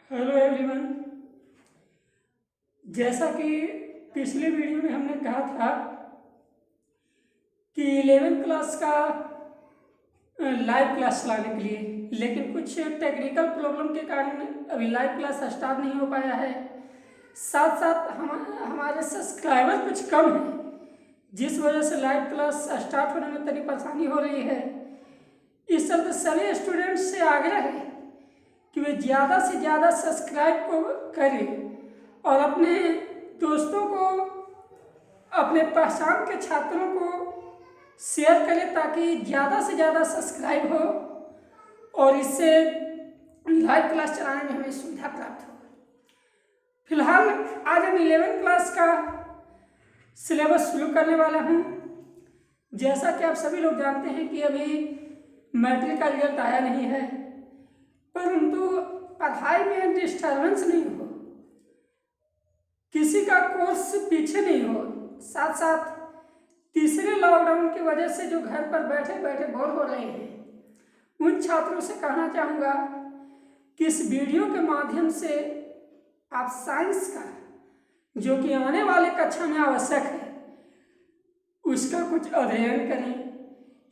Hello everyone. जैसा कि पिछले वीडियो में हमने कहा था कि 11th क्लास का लाइव क्लास चलाने के लिए, लेकिन कुछ टेक्निकल प्रॉब्लम के कारण अभी लाइव क्लास स्टार्ट नहीं हो पाया है। साथ साथ हमारे सब्सक्राइबर कुछ कम हैं, जिस वजह से लाइव क्लास स्टार्ट होने में तनी परेशानी हो रही है। इस चलते सभी स्टूडेंट्स से आग्रह है कि वे ज़्यादा से ज़्यादा सब्सक्राइब को करें और अपने दोस्तों को, अपने पहचान के छात्रों को शेयर करें ताकि ज़्यादा से ज़्यादा सब्सक्राइब हो और इससे लाइव क्लास चलाने में हमें सुविधा प्राप्त हो। फिलहाल आज हम 11th क्लास का सिलेबस शुरू करने वाला हूँ। जैसा कि आप सभी लोग जानते हैं कि अभी मैट्रिक का रिजल्ट आया नहीं है, परंतु पढ़ाई में डिस्टर्बेंस नहीं हो, किसी का कोर्स पीछे नहीं हो। साथ साथ तीसरे लॉकडाउन की वजह से जो घर पर बैठे बैठे बोर हो रहे हैं, उन छात्रों से कहना चाहूँगा कि इस वीडियो के माध्यम से आप साइंस का, जो कि आने वाले कक्षा में आवश्यक है, उसका कुछ अध्ययन करें।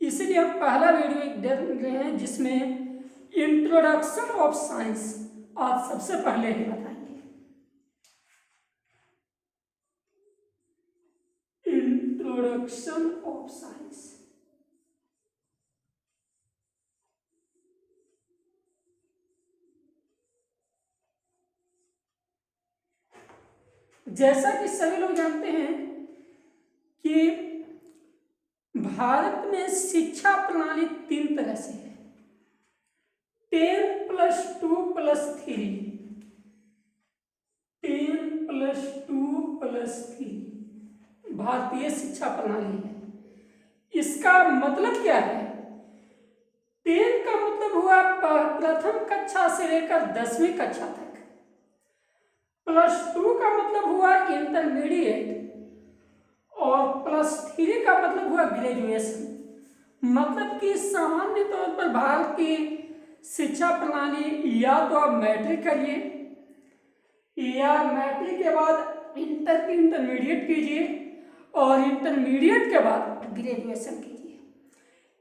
इसलिए हम पहला वीडियो देख रहे हैं जिसमें इंट्रोडक्शन ऑफ साइंस आज सबसे पहले ही बताएंगे। Introduction of science. जैसा कि सभी लोग जानते हैं कि भारत में शिक्षा प्रणाली 3 तरह से है: 10+2+3, 10+2+3 भारतीय शिक्षा प्रणाली है। इसका मतलब क्या है? 10 का मतलब हुआ प्रथम कक्षा से लेकर 10वीं कक्षा तक, +2 का मतलब हुआ इंटरमीडिएट और +3 का मतलब हुआ ग्रेजुएशन। मतलब कि सामान्य तौर पर भारत की शिक्षा प्रणाली या तो आप मैट्रिक करिए या मैट्रिक के बाद इंटरमीडिएट कीजिए और इंटरमीडिएट के बाद ग्रेजुएशन कीजिए।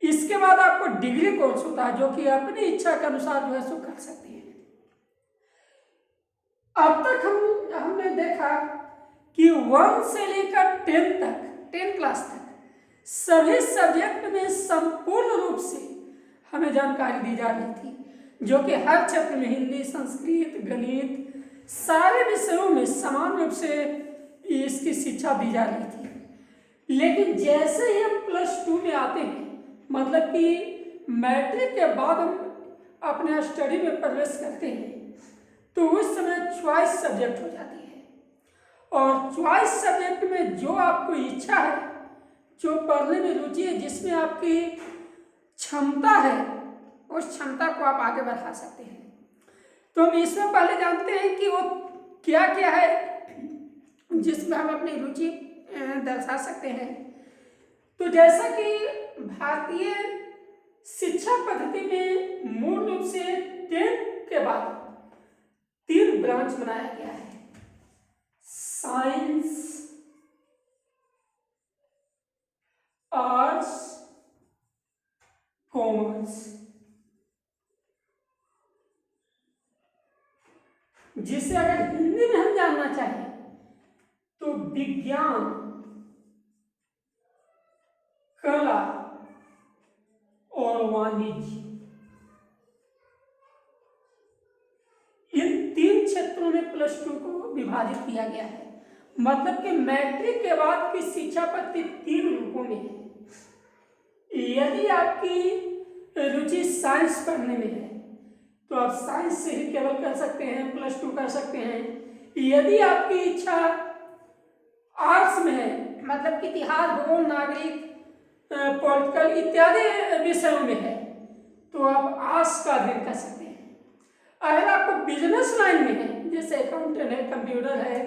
इसके बाद आपको डिग्री कोर्स होता है जो कि अपनी इच्छा के अनुसार जो है सो कर सकते हैं। अब तक हमने देखा कि 1 से लेकर 10 तक, 10 क्लास तक सभी सब्जेक्ट में संपूर्ण रूप से हमें जानकारी दी जा रही थी, जो कि हर क्षेत्र में हिंदी, संस्कृत, गणित, सारे विषयों में समान रूप से इसकी शिक्षा दी जा रही थी। लेकिन जैसे ही हम +2 में आते हैं, मतलब कि मैट्रिक के बाद हम अपने स्टडी में प्रवेश करते हैं, तो उस समय चॉइस सब्जेक्ट हो जाती है और चॉइस सब्जेक्ट में जो आपको इच्छा है, जो पढ़ने में रुचि है, जिसमें आपकी क्षमता है, उस क्षमता को आप आगे बढ़ा सकते हैं। तो हम इसमें पहले जानते हैं कि वो क्या क्या है जिसमें हम अपनी रुचि दर्शा सकते हैं। तो जैसा कि भारतीय शिक्षा पद्धति में मूल रूप से 10 के बाद 3 ब्रांच बनाया गया है: साइंस, आर्ट्स, कॉमर्स, जिसे अगर हिंदी में हम जानना चाहें तो विज्ञान, कला और वाणिज्य। इन 3 क्षेत्रों में +2 को विभाजित किया गया है। मतलब कि मैट्रिक के बाद की शिक्षा पद्धति 3 रूपों में है। यदि आपकी रुचि साइंस पढ़ने में है तो आप साइंस से ही केवल कर सकते हैं, +2 कर सकते हैं। यदि आपकी इच्छा आर्ट्स में है, मतलब कि इतिहास, भूगोल, नागरिक, पॉलिटिकल इत्यादि विषयों में है, तो आप आर्ट्स का अध्ययन कर सकते हैं। अगर आपको बिजनेस लाइन में है, जैसे अकाउंटेंट है, कंप्यूटर है,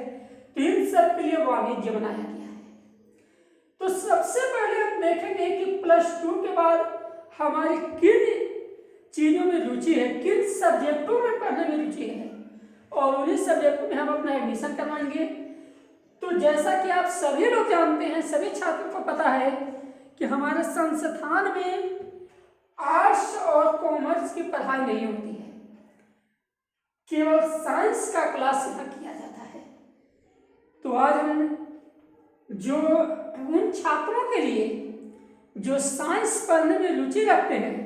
तो इन सब के लिए वाणिज्य बनाया गया है। तो सबसे पहले हम देखेंगे कि +2 के बाद हमारी किन चीज़ों में रुचि है, किन सब्जेक्टों में पढ़ने में रुचि है। और उन्हीं सब्जेक्ट में हम अपना एडमिशन करवाएंगे। तो जैसा कि आप सभी लोग जानते हैं, सभी छात्रों को पता है कि हमारे संस्थान में आर्ट्स और कॉमर्स की पढ़ाई नहीं होती है, केवल साइंस का क्लास यहाँ किया जाता है। तो आज हम जो उन छात्रों के लिए जो साइंस पढ़ने में रुचि रखते हैं,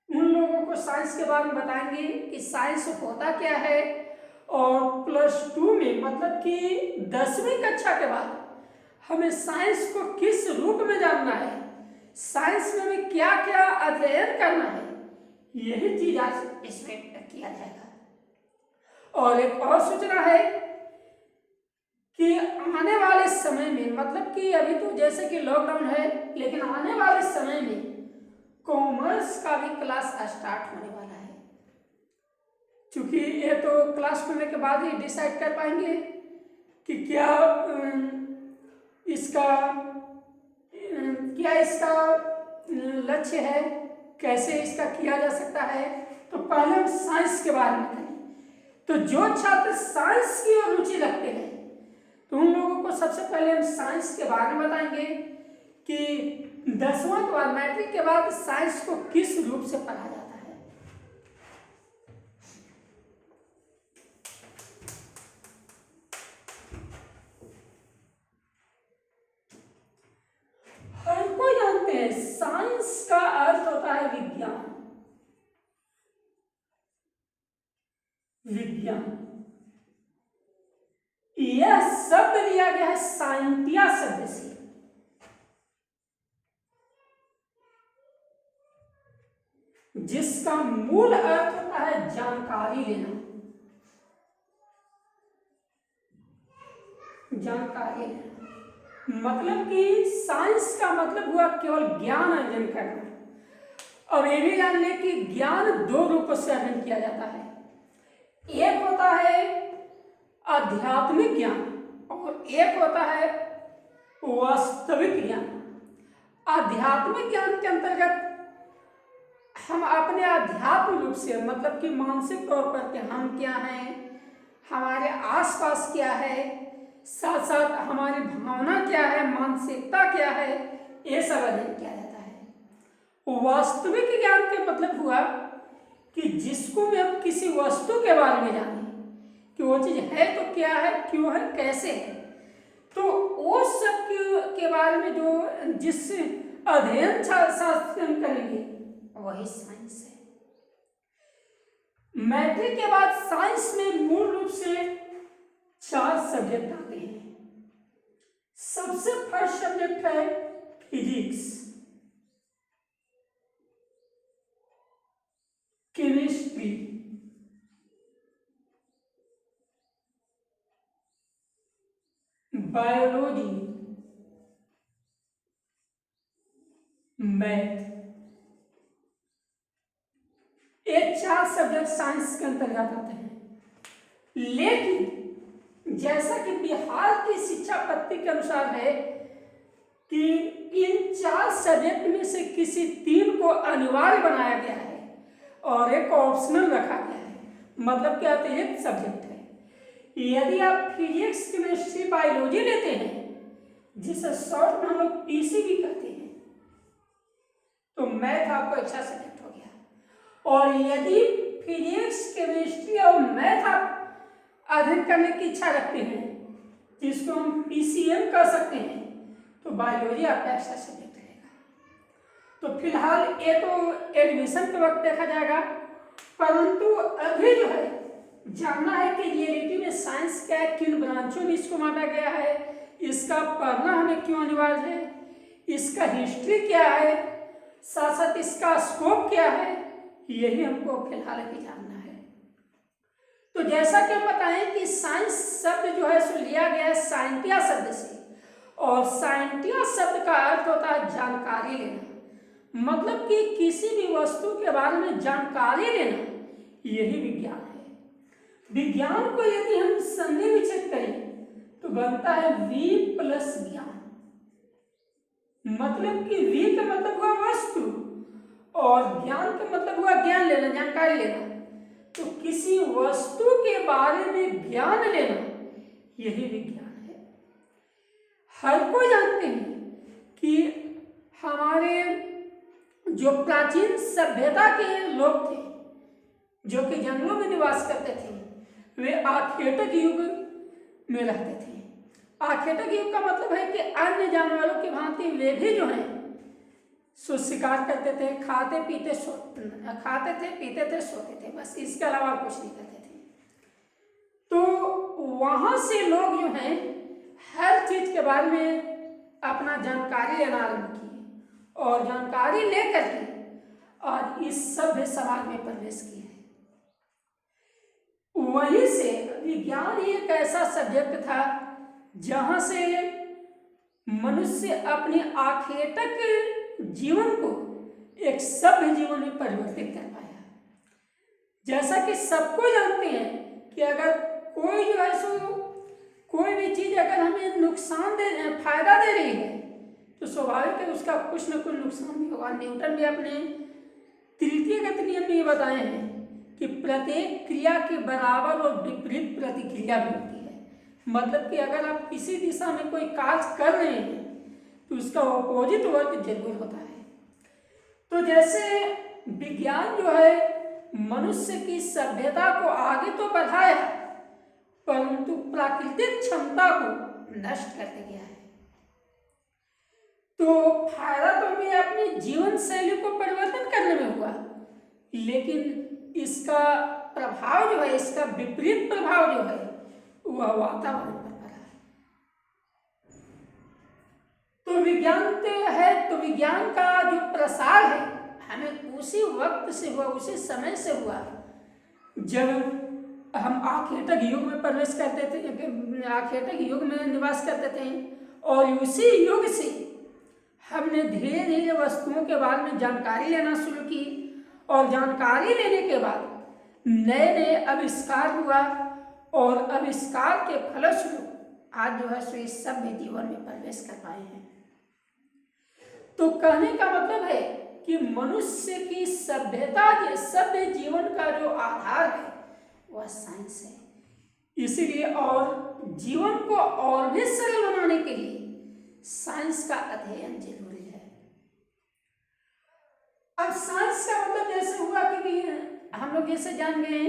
उन लोगों को साइंस के बारे में बताएंगे कि साइंस होता क्या है, और +2 में मतलब कि 10वीं कक्षा के बाद हमें साइंस को किस रूप में जानना है, साइंस में हमें क्या क्या अध्ययन करना है, यही चीज आज इसमें किया जाएगा। और एक और सूचना है कि आने वाले समय में, मतलब कि अभी तो जैसे कि लॉकडाउन है, लेकिन आने वाले समय में कॉमर्स का भी क्लास स्टार्ट होने वाला है। क्योंकि ये तो क्लास खुलने के बाद ही डिसाइड कर पाएंगे कि क्या इसका लक्ष्य है, कैसे इसका किया जा सकता है। तो पहले हम साइंस के बारे में करें। तो जो छात्र साइंस की ओर रुचि रखते हैं, तो उन लोगों को सबसे पहले हम साइंस के बारे में बताएंगे कि 10वां के बाद, मैट्रिक के बाद साइंस को किस रूप से पढ़ा जाता है। हर कोई जानते हैं साइंस का अर्थ होता है विज्ञान। यह शब्द लिया गया है साइंटिया शब्द से, जिसका मूल अर्थ होता है जानकारी लेना। जानकारी लेना मतलब कि साइंस का मतलब हुआ केवल ज्ञान अर्जन करना। और ये भी जान ले कि ज्ञान 2 रूपों से अर्जन किया जाता है। एक होता है आध्यात्मिक ज्ञान और एक होता है वास्तविक ज्ञान। आध्यात्मिक ज्ञान के अंतर्गत हम अपने आध्यात्मिक रूप से, मतलब कि मानसिक तौर पर कि हम क्या हैं, हमारे आसपास क्या है, साथ साथ हमारी भावना क्या है, मानसिकता क्या है, ये सब अध्ययन किया जाता है। वास्तविक ज्ञान का मतलब हुआ कि जिसको भी हम किसी वस्तु के बारे में जाने कि वो चीज है तो क्या है, क्यों है, कैसे है, तो वो सब के बारे में जो जिस अध्ययन शास्त्र हम करेंगे वही साइंस है। मैट्रिक के बाद साइंस में मूल रूप से 4 सब्जेक्ट आते हैं। सबसे फर्स्ट सब्जेक्ट है फिजिक्स, केमिस्ट्री, बायोलॉजी, मैथ। ये 4 सब्जेक्ट साइंस के अंतर्गत आते हैं। लेकिन जैसा कि बिहार की शिक्षा पद्धति के अनुसार है कि इन 4 सब्जेक्ट में से किसी 3 को अनिवार्य बनाया गया है और एक ऑप्शनल रखा गया है। मतलब क्या अतिरिक्त सब्जेक्ट है। यदि आप फिजिक्स, केमिस्ट्री, बायोलॉजी लेते हैं, जिसे शॉर्ट में हम लोग पीसी भी कहते हैं, तो मैथ आपको अच्छा सब्जेक्ट हो गया। और यदि फिजिक्स, केमिस्ट्री और मैथ आप अध्ययन करने की इच्छा रखते हैं, जिसको हम पीसीएम कह सकते हैं, तो बायोलॉजी आपका एक्स्ट्रा सब्जेक्ट रहेगा। तो फिलहाल ये तो एडमिशन के वक्त देखा जाएगा, परंतु अभी जो है जानना है कि रियलिटी में साइंस क्या है, किन ब्रांचों में इसको बांटा गया है, इसका पढ़ना हमें क्यों अनिवार्य है, इसका हिस्ट्री क्या है, साथ साथ इसका स्कोप क्या है, यही हमको फिलहाल अभी जानना है। तो जैसा कि हम बताएं कि साइंस शब्द जो है सो लिया गया है साइंटिया शब्द से, और साइंटिया शब्द का अर्थ होता है जानकारी लेना। मतलब कि किसी भी वस्तु के बारे में जानकारी लेना, यही विज्ञान है। विज्ञान को यदि हम संधि विच्छेद करें तो बनता है वी प्लस ज्ञान। मतलब कि वी का मतलब हुआ वस्तु और ज्ञान का मतलब हुआ ज्ञान लेना, जानकारी लेना। तो किसी वस्तु के बारे में ज्ञान लेना यही विज्ञान है। हर कोई जानते हैं कि हमारे जो प्राचीन सभ्यता के लोग थे जो कि जंगलों में निवास करते थे, वे आखेटक युग में रहते थे। आखेटक युग का मतलब है कि अन्य जानवरों की भांति वे भी जो हैं सो शिकार करते थे, खाते थे, पीते थे, सोते थे, बस इसके अलावा कुछ नहीं करते थे। तो वहां से लोग जो हैं हर चीज के बारे में अपना जानकारी लेना आरंभ किए और जानकारी लेकर के और इस सभ्य समाज में प्रवेश किए। वहीं से विज्ञान ही एक ऐसा सब्जेक्ट था जहां से मनुष्य अपने आखेटक जीवन को एक सभ्य जीवन में परिवर्तित कर पाया। जैसा कि सबको जानते हैं कि अगर कोई जो है सो कोई भी चीज अगर हमें फायदा दे रही है तो स्वाभाविक है उसका कुछ न कुछ नुकसान भी होगा। न्यूटन भी अपने तृतीय गति नियम में ये बताए हैं कि प्रत्येक क्रिया के बराबर और विपरीत प्रतिक्रिया भी होती है। मतलब कि अगर आप किसी दिशा में कोई कार्य कर रहे हैं तो उसका ऑपोजिट वर्क जरूर होता है। तो जैसे विज्ञान जो है मनुष्य की सभ्यता को आगे तो बढ़ाया परंतु प्राकृतिक क्षमता को नष्ट करते गया है। तो फायदा तो हमें अपनी जीवन शैली को परिवर्तन करने में हुआ, लेकिन इसका प्रभाव जो है, इसका विपरीत प्रभाव जो है वह वातावरण पर पड़ा है। तो विज्ञान है, तो विज्ञान का जो प्रसार है हमें उसी वक्त से हुआ, उसी समय से हुआ जब हम आखेटक युग में प्रवेश करते थे, आखेटक युग में निवास करते थे और उसी युग से हमने धीरे धीरे वस्तुओं के बारे में जानकारी लेना शुरू की और जानकारी लेने के बाद नए नए आविष्कार हुआ और आविष्कार के फलस्वरूप आज जो है सो इस सभ्य जीवन में प्रवेश कर पाए हैं। तो कहने का मतलब है कि मनुष्य की सभ्यता के सभ्य जीवन का जो आधार है वह साइंस है। इसीलिए और जीवन को और भी सरल बनाने के लिए साइंस का अध्ययन जरूरी है। अब साइंस का मतलब जैसे हुआ कि हम लोग जैसे जान गए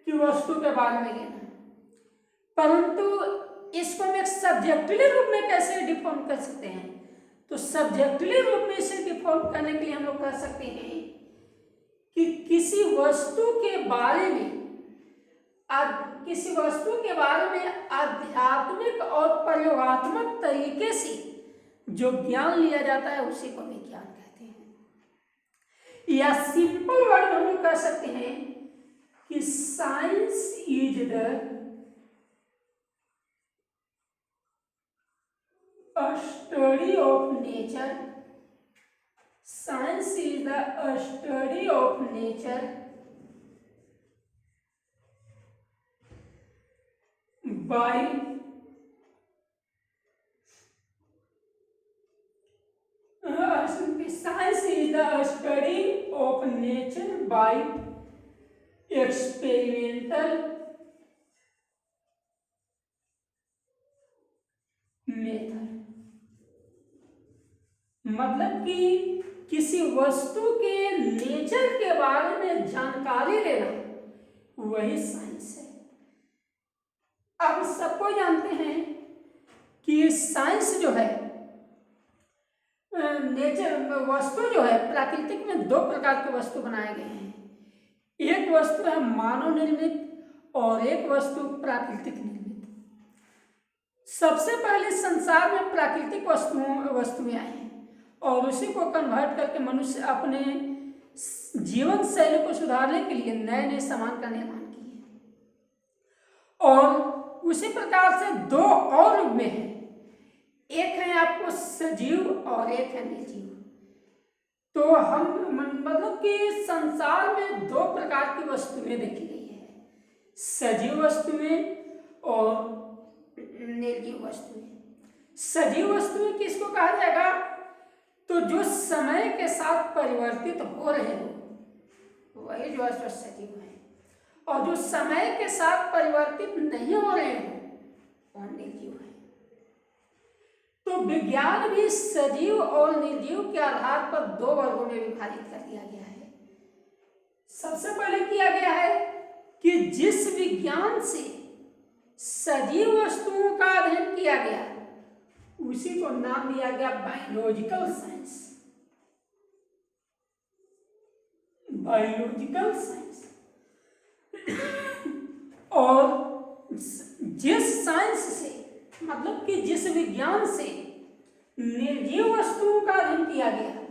कि वस्तु के बारे में लेना, परंतु इसको हम एक सब्जेक्टिव रूप में कैसे डिफाइन कर सकते हैं? तो सब्जेक्टिव रूप में इसे डिफाइन करने के लिए हम लोग कह सकते हैं कि किसी वस्तु के बारे में आध्यात्मिक और प्रयोगात्मक तरीके से जो ज्ञान लिया जाता है उसी को विज्ञान कहते हैं। या सिंपल वर्ड में हम लोग कह सकते हैं कि science is the study of nature. Science is the study of nature by science is the study of nature by experimental method। मतलब कि किसी वस्तु के नेचर के बारे में जानकारी लेना वही साइंस है। अब सबको जानते हैं कि साइंस जो है नेचर वस्तु जो है प्राकृतिक में दो प्रकार के वस्तु बनाए गए हैं। एक वस्तु है मानव निर्मित और एक वस्तु प्राकृतिक निर्मित। सबसे पहले संसार में प्राकृतिक वस्तुएं आई हैं और उसी को कन्वर्ट करके मनुष्य अपने जीवन शैली को सुधारने के लिए नए नए सामान का निर्माण किए और उसी प्रकार से दो और रूप में है, एक है आपको सजीव और एक है निर्जीव। तो हम मतलब कि संसार में दो प्रकार की वस्तुएं देखी गई है, सजीव वस्तुएं और निर्जीव वस्तुएं। सजीव वस्तुएं किसको कहा जाएगा? तो जो समय के साथ परिवर्तित हो रहे हो वही जो है सजीव है। और जो समय के साथ परिवर्तित नहीं हो रहे हैं वो निर्जीव है। तो विज्ञान भी सजीव और निर्जीव के आधार पर दो वर्गों में विभाजित कर दिया गया है। सबसे पहले किया गया है कि जिस विज्ञान से सजीव वस्तुओं का अध्ययन किया गया उसी को नाम दिया गया बायोलॉजिकल साइंस। Biological science. और जिस साइंस से मतलब कि जिस विज्ञान से निर्जीव वस्तुओं का अध्ययन किया गया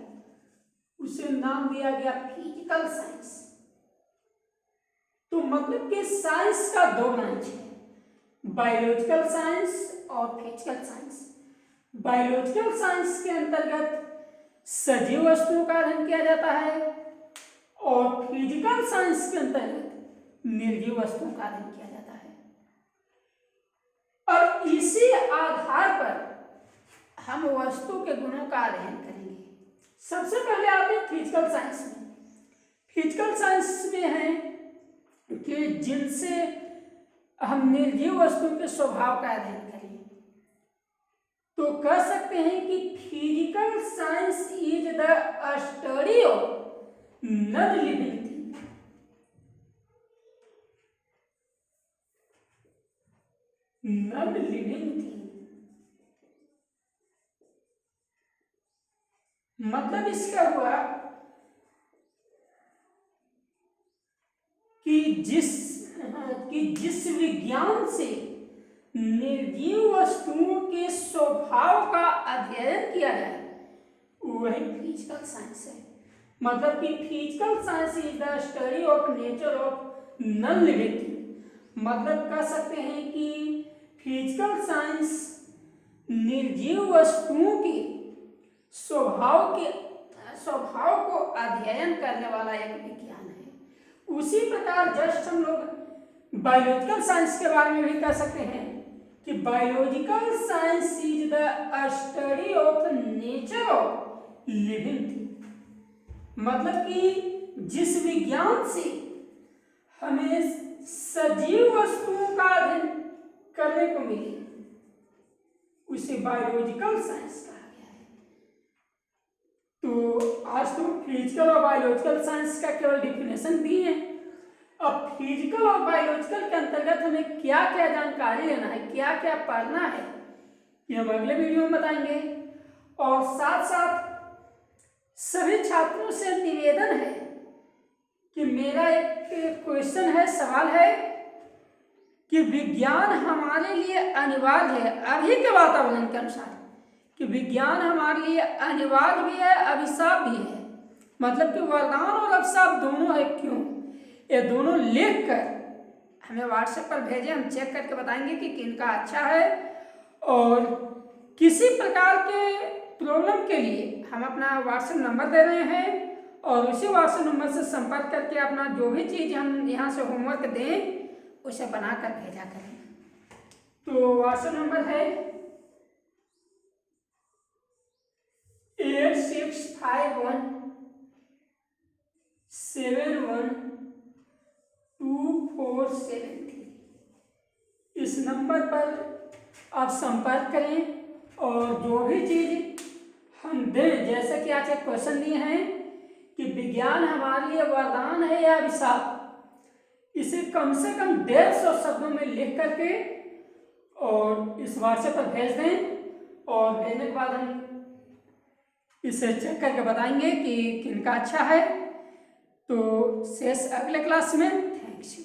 उसे नाम दिया गया फिजिकल साइंस। तो मतलब कि साइंस का दो ब्रांच है, बायोलॉजिकल साइंस और फिजिकल साइंस। बायोलॉजिकल साइंस के अंतर्गत सजीव वस्तुओं का अध्ययन किया जाता है और फिजिकल साइंस के अंतर्गत निर्जीव वस्तुओं का अध्ययन किया जाता है। और इसी आधार पर हम वस्तु के गुणों का अध्ययन करेंगे। सबसे पहले आते हैं फिजिकल साइंस में। फिजिकल साइंस में है कि जिनसे हम निर्जीव वस्तुओं के स्वभाव का अध्ययन करें तो कह सकते हैं कि physical science is the study of non living thing. Non living thing मतलब इसका हुआ कि जिस विज्ञान से निर्जीव वस्तुओं के स्वभाव का अध्ययन किया जाए वही फिजिकल साइंस है। मतलब कि physical science is the study of nature of non living thing. मतलब कह सकते हैं कि फिजिकल साइंस निर्जीव वस्तुओं के स्वभाव को अध्ययन करने वाला एक विज्ञान है। उसी प्रकार जस्ट हम लोग बायोलॉजिकल साइंस के बारे में भी कह सकते हैं कि biological science is the study of nature of living thing. मतलब कि जिस विज्ञान से हमें सजीव वस्तुओं का अध्ययन करने को मिले उसे बायोलॉजिकल साइंस कहा गया है। तो आज तो फिजिकल और बायोलॉजिकल साइंस का केवल डिफिनेशन दी है। अब फिजिकल और बायोलॉजिकल के अंतर्गत हमें क्या क्या जानकारी लेना है, क्या क्या पढ़ना है, ये हम अगले वीडियो में बताएंगे। और साथ साथ सभी छात्रों से निवेदन है कि मेरा एक क्वेश्चन है, सवाल है कि विज्ञान हमारे लिए अनिवार्य है अभी के वातावरण के अनुसार, कि विज्ञान हमारे लिए अनिवार्य भी है, अभिशाप भी है। मतलब कि वरदान और अभिशाप दोनों है। क्यों? ये दोनों लिख कर हमें व्हाट्सएप पर भेजें, हम चेक करके बताएंगे कि किनका अच्छा है। और किसी प्रकार के प्रॉब्लम के लिए हम अपना व्हाट्सएप नंबर दे रहे हैं और उसी व्हाट्सएप नंबर से संपर्क करके अपना जो भी चीज़ हम यहाँ से होमवर्क दें उसे बनाकर भेजा करें। तो व्हाट्सएप नंबर है 8651712473। इस नंबर पर आप संपर्क करें और जो भी चीज़ हम दें, जैसे कि आज एक क्वेश्चन दिए हैं कि विज्ञान हमारे लिए वरदान है या अभिशाप, इसे कम से कम 150 शब्दों में लिख करके और इस व्हाट्सएप पर भेज दें। और भेजने के बाद हम इसे चेक करके बताएंगे कि किनका अच्छा है। तो शेष अगले क्लास में। थैंक्स।